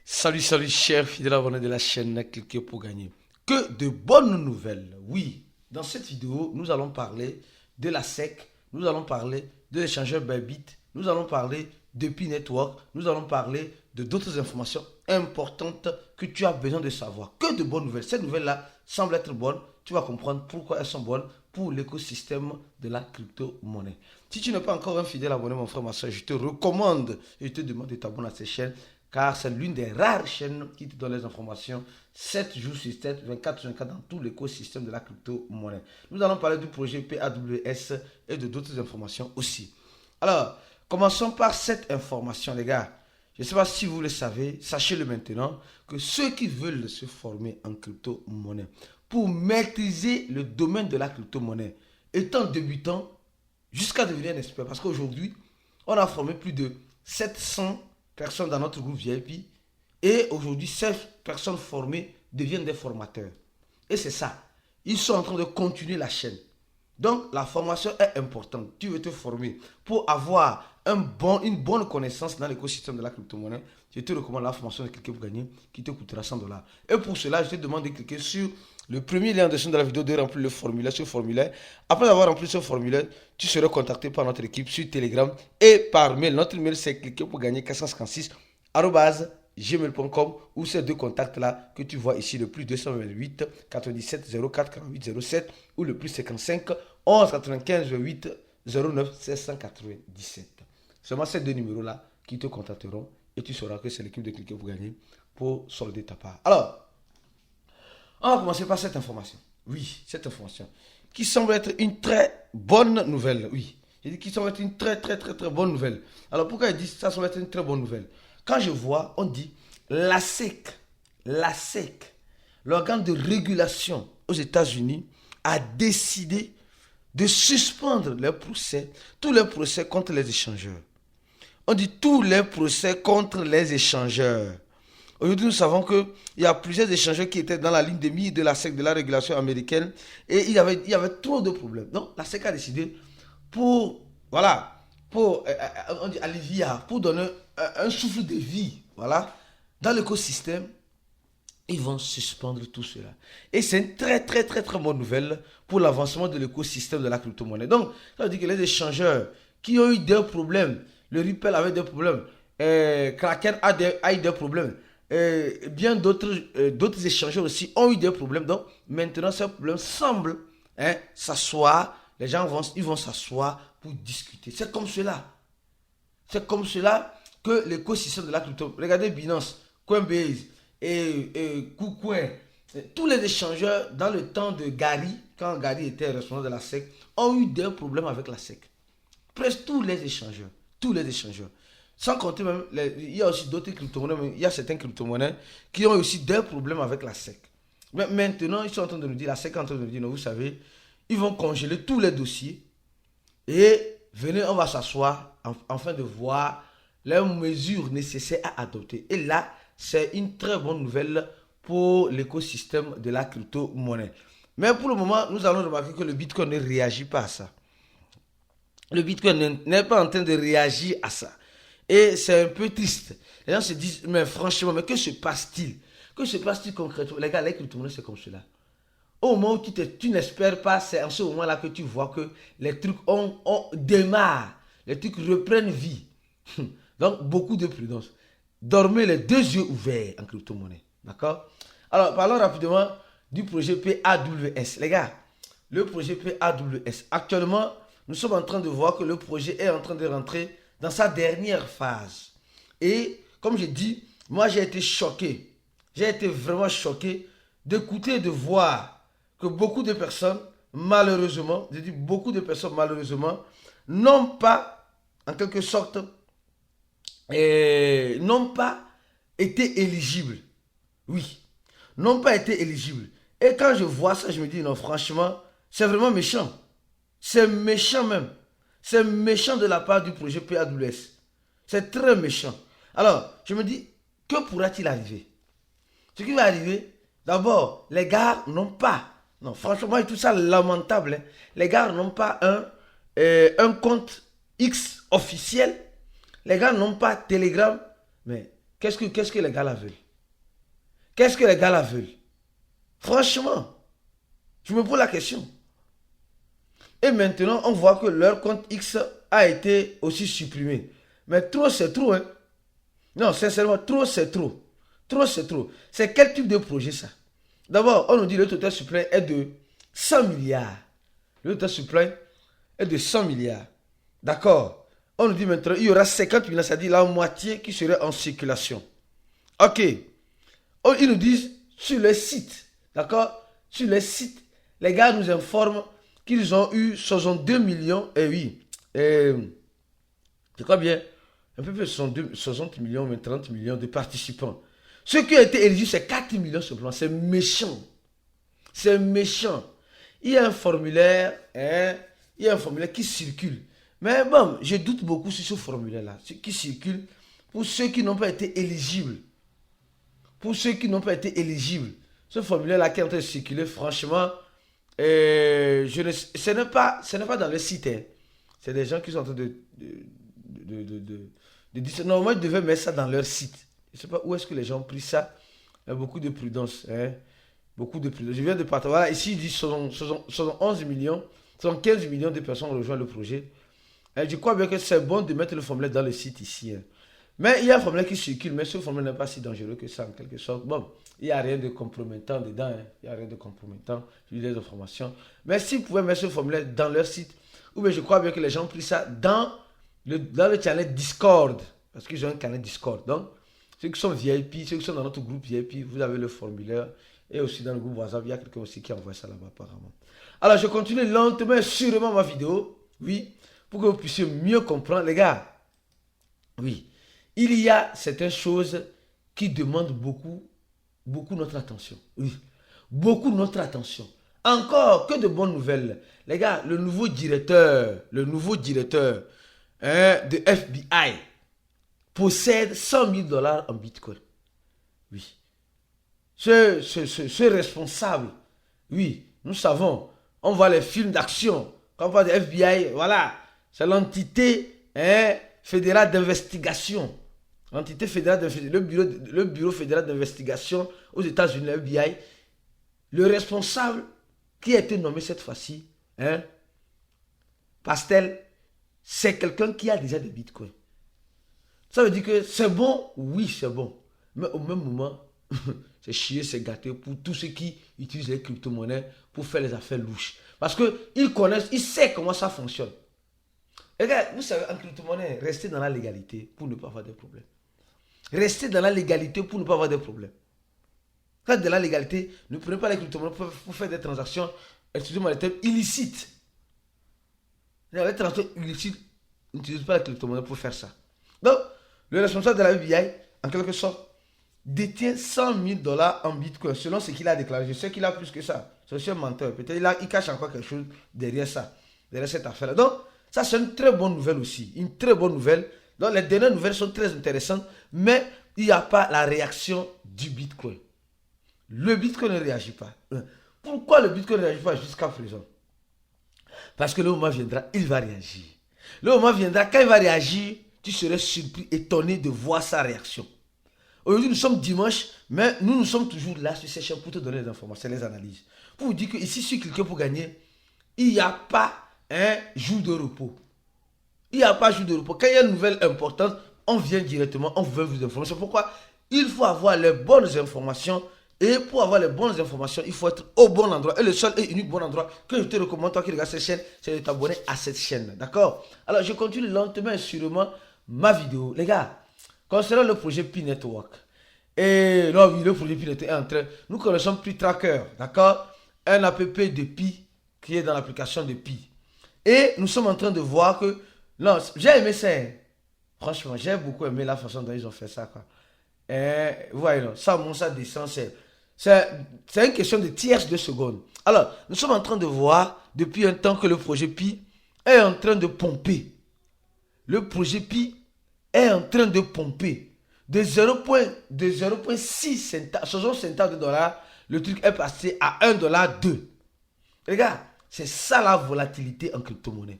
Salut, salut, chers fidèles abonnés de la chaîne Cliquez pour gagner. Que de bonnes nouvelles. Oui, dans cette vidéo, nous allons parler de la SEC, nous allons parler de l'échangeur Bybit, nous allons parler de P-Network, nous allons parler de d'autres informations importantes que tu as besoin de savoir. Que de bonnes nouvelles. Ces nouvelles-là semblent être bonnes. Tu vas comprendre pourquoi elles sont bonnes pour l'écosystème de la crypto-monnaie. Si tu n'es pas encore un fidèle abonné, mon frère, ma soeur, je te recommande et je te demande de t'abonner à cette chaîne car c'est l'une des rares chaînes qui te donne les informations 7 jours sur 7, 24 sur 24 dans tout l'écosystème de la crypto-monnaie. Nous allons parler du projet PAWS et de d'autres informations aussi. Alors, commençons par cette information, les gars. Je ne sais pas si vous le savez, sachez-le maintenant, que ceux qui veulent se former en crypto-monnaie, pour maîtriser le domaine de la crypto-monnaie, étant débutant jusqu'à devenir un expert, parce qu'aujourd'hui, on a formé plus de 700 personnes dans notre groupe VIP et aujourd'hui, ces personnes formées deviennent des formateurs. Et c'est ça. Ils sont en train de continuer la chaîne. Donc, la formation est importante. Tu veux te former pour avoir une bonne connaissance dans l'écosystème de la crypto-monnaie. Je te recommande la formation de Cliquez pour gagner qui te coûtera 100 $. Et pour cela, je te demande de cliquer sur le premier lien en dessous de la vidéo, de remplir le formulaire, ce formulaire. Après avoir rempli ce formulaire, tu seras contacté par notre équipe sur Telegram et par mail. Notre mail, c'est cliquez pour gagner 456@gmail.com ou ces deux contacts-là que tu vois ici, le plus 228 97 04 48 07 ou le plus 55 11 95 8 09 797. Seulement ces deux numéros-là qui te contacteront et tu sauras que c'est l'équipe de Cliquez pour gagner pour solder ta part. Alors, on va commencer par cette information. Oui, cette information qui semble être une très bonne nouvelle. Oui, j'ai dit qu'il semble être une très bonne nouvelle. Alors pourquoi il dit ça semble être une très bonne nouvelle? Quand je vois, on dit la SEC, l'organe de régulation aux États-Unis, a décidé de suspendre les procès, tous les procès contre les échangeurs. On dit tous les procès contre les échangeurs. Aujourd'hui, nous savons qu'il y a plusieurs échangeurs qui étaient dans la ligne de mire de la SEC, de la régulation américaine, et il y avait trop de problèmes. Donc, la SEC a décidé pour on dit allévier, pour donner un souffle de vie, voilà, dans l'écosystème, ils vont suspendre tout cela. Et c'est une très bonne nouvelle pour l'avancement de l'écosystème de la crypto-monnaie. Donc, ça veut dire que les échangeurs qui ont eu des problèmes, le Ripple avait des problèmes, Kraken a eu des problèmes, bien d'autres échangeurs aussi ont eu des problèmes. Donc, maintenant, ces problèmes semblent s'asseoir. Les gens vont s'asseoir pour discuter. C'est comme cela. C'est comme cela que l'écosystème de la crypto. Regardez Binance, Coinbase et KuCoin. Tous les échangeurs dans le temps de Gary, quand Gary était responsable de la SEC, ont eu des problèmes avec la SEC. Presque tous les échangeurs. Sans compter même, il y a aussi d'autres crypto-monnaies, il y a certaines crypto-monnaies qui ont aussi des problèmes avec la SEC. Mais maintenant, ils sont en train de nous dire, la SEC est en train de nous dire, non, vous savez, ils vont congeler tous les dossiers et venez, on va s'asseoir afin de voir les mesures nécessaires à adopter. Et là, c'est une très bonne nouvelle pour l'écosystème de la crypto-monnaie. Mais pour le moment, nous allons remarquer que le Bitcoin ne réagit pas à ça. Le Bitcoin n'est pas en train de réagir à ça. Et c'est un peu triste. Les gens se disent, mais franchement, mais que se passe-t-il? Que se passe-t-il concrètement? Les gars, les crypto-monnaies, c'est comme cela. Au moment où tu n'espères pas, c'est en ce moment-là que tu vois que les trucs démarrent. Les trucs reprennent vie. Donc, beaucoup de prudence. Dormez les deux yeux ouverts en crypto-monnaie. D'accord? Alors, parlons rapidement du projet PAWS. Les gars, le projet PAWS, actuellement, nous sommes en train de voir que le projet est en train de rentrer dans sa dernière phase. Et comme j'ai dit, moi j'ai été choqué. J'ai été vraiment choqué d'écouter et de voir que beaucoup de personnes, malheureusement, n'ont pas, en quelque sorte, n'ont pas été éligibles. Oui, n'ont pas été éligibles. Et quand je vois ça, je me dis, non, franchement, c'est vraiment méchant. C'est méchant même. C'est méchant de la part du projet PAWS. C'est très méchant. Alors, je me dis, que pourra-t-il arriver? Ce qui va arriver, d'abord, les gars n'ont pas, non, franchement, tout ça lamentable, hein. Les gars n'ont pas un compte X officiel. Les gars n'ont pas Telegram. Mais Qu'est-ce que les gars là veulent? Qu'est-ce que les gars là veulent? Franchement, je me pose la question. Et maintenant, on voit que leur compte X a été aussi supprimé. Mais trop, c'est trop, hein? Non, sincèrement, trop, c'est trop. Trop, c'est trop. C'est quel type de projet, ça? D'abord, on nous dit que le total suppléant est de 100 milliards. Le total suppléant est de 100 milliards. D'accord. On nous dit maintenant il y aura 50 milliards, c'est-à-dire la moitié qui serait en circulation. Ok. Ils nous disent sur le site. D'accord? Sur le site, les gars nous informent qu'ils ont eu 62 millions, et oui, je crois bien, un peu plus de 60 millions, mais 30 millions de participants. Ceux qui ont été éligibles, c'est 4 millions simplement. C'est méchant. C'est méchant. Il y a un formulaire, hein, il y a un formulaire qui circule. Mais bon, je doute beaucoup sur ce formulaire-là, qui circule pour ceux qui n'ont pas été éligibles. Pour ceux qui n'ont pas été éligibles. Ce formulaire-là qui est en train de circuler, franchement, ce n'est pas dans le site. Hein. C'est des gens qui sont en train de dire. Normalement, ils devaient mettre ça dans leur site. Je ne sais pas où est-ce que les gens ont pris ça. Il y a beaucoup de prudence. Hein. Beaucoup de prudence. Je viens de partir. Voilà, ici, ils disent 11 millions, 15 millions de personnes ont rejoint le projet. Et je crois bien que c'est bon de mettre le formulaire dans le site ici. Hein. Mais il y a un formulaire qui circule, mais ce formulaire n'est pas si dangereux que ça, en quelque sorte. Bon, il n'y a rien de compromettant dedans. Hein. Il n'y a rien de compromettant. Je lis les informations. Mais s'ils pouvaient mettre ce formulaire dans leur site, ou bien je crois bien que les gens ont pris ça dans le channel Discord. Parce qu'ils ont un canal Discord. Donc, ceux qui sont VIP, ceux qui sont dans notre groupe VIP, vous avez le formulaire. Et aussi dans le groupe WhatsApp, il y a quelqu'un aussi qui envoie ça là-bas apparemment. Alors, je continue lentement et sûrement ma vidéo. Oui, pour que vous puissiez mieux comprendre. Les gars, oui, il y a certaines choses qui demandent beaucoup notre attention. Oui, beaucoup notre attention. Encore que de bonnes nouvelles. Les gars, le nouveau directeur hein, de FBI possède 100 000 $ en Bitcoin. Oui. Ce responsable, oui, nous savons, on voit les films d'action, quand on parle de FBI, voilà, c'est l'entité hein, fédérale d'investigation. L'entité fédérale d'investigation, le bureau fédéral d'investigation aux États-Unis, le FBI, le responsable qui a été nommé cette fois-ci, hein, Pastel, c'est quelqu'un qui a déjà des bitcoins. Ça veut dire que c'est bon, oui c'est bon, mais au même moment, c'est chier, c'est gâté pour tous ceux qui utilisent les crypto-monnaies pour faire les affaires louches. Parce qu'ils connaissent, ils savent comment ça fonctionne. Et regarde, vous savez, en crypto-monnaie, restez dans la légalité pour ne pas avoir de problèmes. Restez dans la légalité pour ne pas avoir de problèmes. Quand de la légalité, ne prenez pas les crypto-monnaies pour faire des transactions, excusez-moi le terme, illicites. Les transactions illicites, n'utilisez pas les crypto-monnaies pour faire ça. Donc, le responsable de la FBI, en quelque sorte, détient 100 000 $ en bitcoin, selon ce qu'il a déclaré. Je sais qu'il a plus que ça. C'est un menteur. Peut-être il cache encore quelque chose derrière ça, derrière cette affaire-là. Donc, ça, c'est une très bonne nouvelle aussi. Une très bonne nouvelle. Donc, les dernières nouvelles sont très intéressantes, mais il n'y a pas la réaction du bitcoin. Le bitcoin ne réagit pas. Pourquoi le bitcoin ne réagit pas jusqu'à présent? Parce que le moment viendra, il va réagir. Le moment viendra, quand il va réagir, tu serais surpris, étonné de voir sa réaction. Aujourd'hui, nous sommes dimanche, mais nous sommes toujours là sur ces chaînes pour te donner les informations, les analyses. Pour vous dire que ici, sur Cliquez pour gagner, il n'y a pas un jour de repos. Il n'y a pas de jour de repos. Quand il y a une nouvelle importante, on vient directement, on veut vous informer. C'est pourquoi il faut avoir les bonnes informations. Et pour avoir les bonnes informations, il faut être au bon endroit. Et le seul et unique bon endroit que je te recommande, toi qui regardes cette chaîne, c'est de t'abonner à cette chaîne. D'accord? Alors, je continue lentement et sûrement ma vidéo. Les gars, concernant le projet P-Network, et là, oui, le projet P-Network est en train, nous connaissons Pi-Tracker, d'accord? Un app de Pi qui est dans l'application de Pi. Et nous sommes en train de voir que, non, j'ai aimé ça. Franchement, j'ai beaucoup aimé la façon dont ils ont fait ça, quoi. Et voyez, ça monte, ça descend, c'est une question de tierces de seconde. Alors, nous sommes en train de voir depuis un temps que le projet Pi est en train de pomper. Le projet Pi est en train de pomper. De 0,6 centavres de dollars, le truc est passé à 1,2 $. Les gars, c'est ça la volatilité en crypto-monnaie.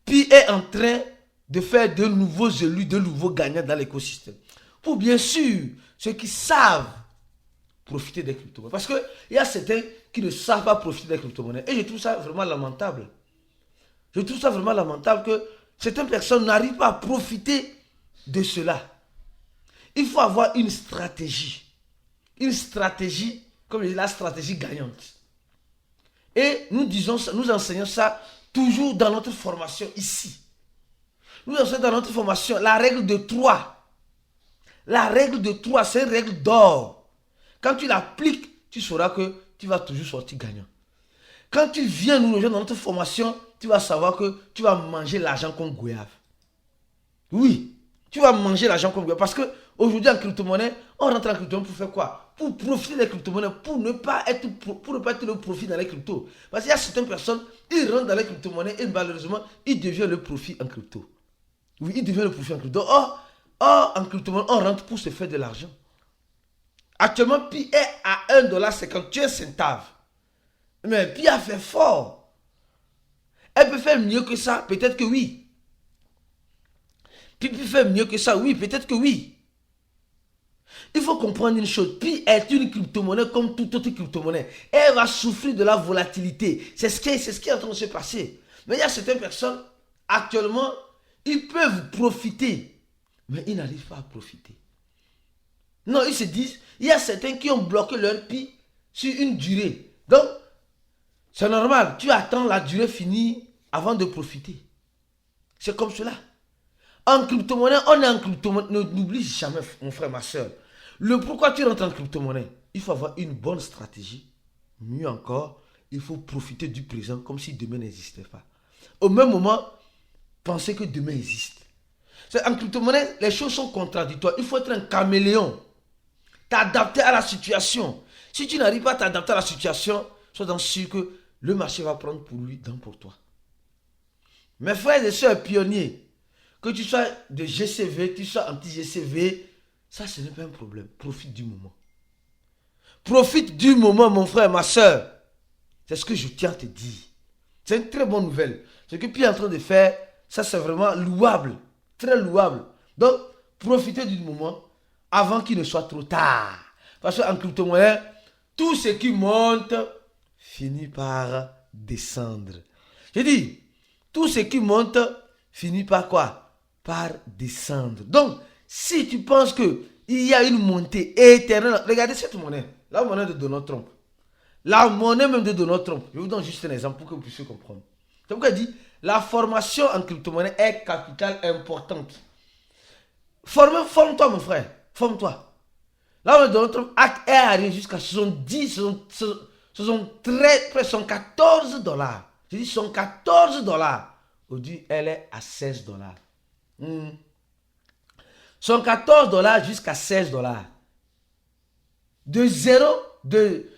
Pi est en train de faire de nouveaux élus, de nouveaux gagnants dans l'écosystème. pour bien sûr ceux qui savent profiter des crypto-monnaies. Parce qu'il y a certains qui ne savent pas profiter des crypto-monnaies. Et je trouve ça vraiment lamentable. Je trouve ça vraiment lamentable que certaines personnes n'arrivent pas à profiter de cela. Il faut avoir une stratégie. Une stratégie, comme je dis, la stratégie gagnante. Et nous disons ça, nous enseignons ça toujours dans notre formation ici. Nous enseignons dans notre formation la règle de 3. La règle de 3, c'est une règle d'or. Quand tu l'appliques, tu sauras que tu vas toujours sortir gagnant. Quand tu viens nous rejoindre dans notre formation, tu vas savoir que tu vas manger l'argent comme goyave. Oui, tu vas manger l'argent comme goyave. Parce qu'aujourd'hui en crypto-monnaie, on rentre en crypto-monnaie pour faire quoi? Pour profiter des crypto-monnaies, pour ne pas être le profit dans les cryptos. Parce qu'il y a certaines personnes, ils rentrent dans les crypto-monnaies et malheureusement, ils deviennent le profit en crypto. Oui, ils deviennent le profit en crypto. Or, en crypto-monnaie, on rentre pour se faire de l'argent. Actuellement, Pi est à $1,51. Mais Pi a fait fort. Elle peut faire mieux que ça, peut-être que oui. Pi peut faire mieux que ça, oui, peut-être que oui. Il faut comprendre une chose, Pi est une crypto-monnaie comme toute autre crypto-monnaie. Elle va souffrir de la volatilité. C'est ce qui est en train de se passer. Mais il y a certaines personnes, actuellement, ils peuvent profiter, mais ils n'arrivent pas à profiter. Non, ils se disent, il y a certains qui ont bloqué leur Pi sur une durée. Donc, c'est normal, tu attends la durée finie avant de profiter. C'est comme cela. En crypto-monnaie, on est en crypto-monnaie. N'oublie jamais, mon frère, ma soeur. Le pourquoi tu rentres en crypto-monnaie, il faut avoir une bonne stratégie. Mieux encore, il faut profiter du présent comme si demain n'existait pas. Au même moment, penser que demain existe. En crypto-monnaie, les choses sont contradictoires. Il faut être un caméléon. T'adapter à la situation. Si tu n'arrives pas à t'adapter à la situation, sois sûr que le marché va prendre pour lui, dans pour toi. Mes frères et sœurs pionniers, que tu sois de GCV, tu sois anti-GCV, ça ce n'est pas un problème. Profite du moment. Profite du moment, mon frère, ma soeur. C'est ce que je tiens à te dire. C'est une très bonne nouvelle. Ce que Pi est en train de faire, ça c'est vraiment louable. Très louable. Donc, profitez du moment avant qu'il ne soit trop tard. Parce qu'en crypto-monnaie, tout ce qui monte finit par descendre. Je dis, tout ce qui monte finit par quoi? Par descendre. Donc, si tu penses qu'il y a une montée éternelle, regardez cette monnaie, la monnaie de Donald Trump. La monnaie même de Donald Trump. Je vous donne juste un exemple pour que vous puissiez comprendre. C'est pourquoi il dit, la formation en crypto-monnaie est capitale importante. Forme-toi mon frère, forme-toi. La monnaie de Donald Trump est arrivée jusqu'à 70, 73, presque 114 dollars. Je dis 114 dollars. Aujourd'hui, elle est à 16 dollars. 114 dollars jusqu'à 16 dollars. De 0, de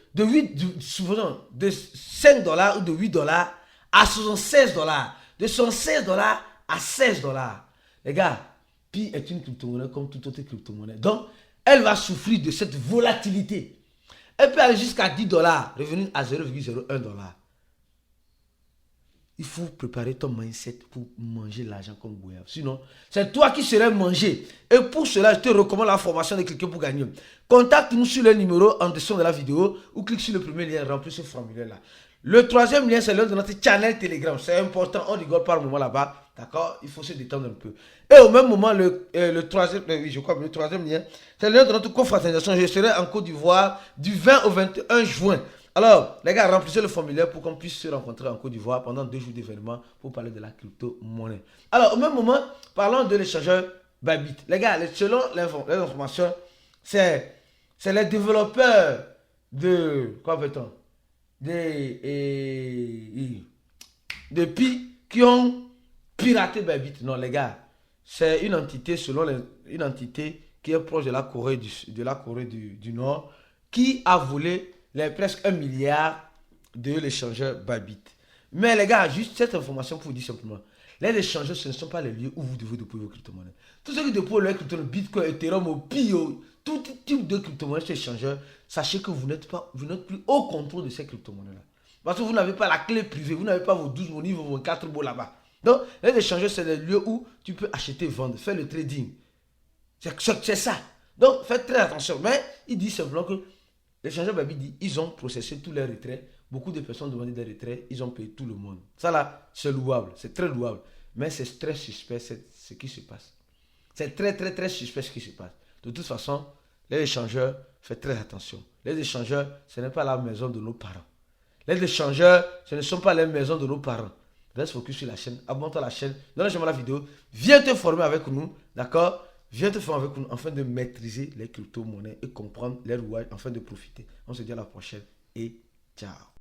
5 dollars ou de 8 dollars à 76 dollars. De 76 dollars à 16 dollars. Les gars, Pi est une crypto-monnaie comme toute autre crypto-monnaie. Donc, elle va souffrir de cette volatilité. Elle peut aller jusqu'à 10 dollars, revenir à 0,01 dollar. Il faut préparer ton mindset pour manger l'argent comme goyave. Sinon, c'est toi qui serais mangé. Et pour cela, je te recommande la formation de quelqu'un pour gagner. Contacte-nous sur le numéro en dessous de la vidéo ou clique sur le premier lien, remplis ce formulaire-là. Le troisième lien, c'est le de notre channel Telegram. C'est important, on rigole par moment là-bas. D'accord? Il faut se détendre un peu. Et au même moment, le troisième lien, c'est le lien de notre confraternisation. Je serai en Côte d'Ivoire du 20 au 21 juin. Alors, les gars, remplissez le formulaire pour qu'on puisse se rencontrer en Côte d'Ivoire pendant 2 jours d'événement pour parler de la crypto-monnaie. Alors, au même moment, parlons de l'échangeur Bybit. Les gars, selon les informations, c'est les développeurs de... Quoi veut-on? De Pi qui ont piraté Bybit. Non, les gars, c'est une entité, une entité qui est proche de la Corée du Nord qui a volé presque 1 milliard de l'échangeur Bybit. Mais les gars, juste cette information pour vous dire simplement, les échangeurs, ce ne sont pas les lieux où vous devez déposer vos crypto-monnaies. Tous ceux qui déposent leurs crypto-monnaies, Bitcoin, Ethereum, Pio, tout type de crypto-monnaies chez échangeurs, sachez que vous n'êtes plus au contrôle de ces crypto-monnaies-là. Parce que vous n'avez pas la clé privée, vous n'avez pas vos 12 monnaies, vos 24 mots là-bas. Donc, les échangeurs, c'est les lieux où tu peux acheter, vendre, faire le trading. C'est ça. Donc, faites très attention. Mais il dit simplement que l'échangeur Babi dit ils ont processé tous les retraits. Beaucoup de personnes ont demandé des retraits. Ils ont payé tout le monde. Ça là, c'est louable. C'est très louable. Mais c'est très suspect ce qui se passe. C'est très, très, très suspect ce qui se passe. De toute façon, les échangeurs, faites très attention. Les échangeurs, ce n'est pas la maison de nos parents. Les échangeurs, ce ne sont pas les maisons de nos parents. Reste focus sur la chaîne. Abonne-toi à la chaîne. Donne-moi la vidéo. Viens te former avec nous. D'accord? Viens te former avec nous afin de maîtriser les crypto-monnaies et comprendre les rouages afin de profiter. On se dit à la prochaine et ciao.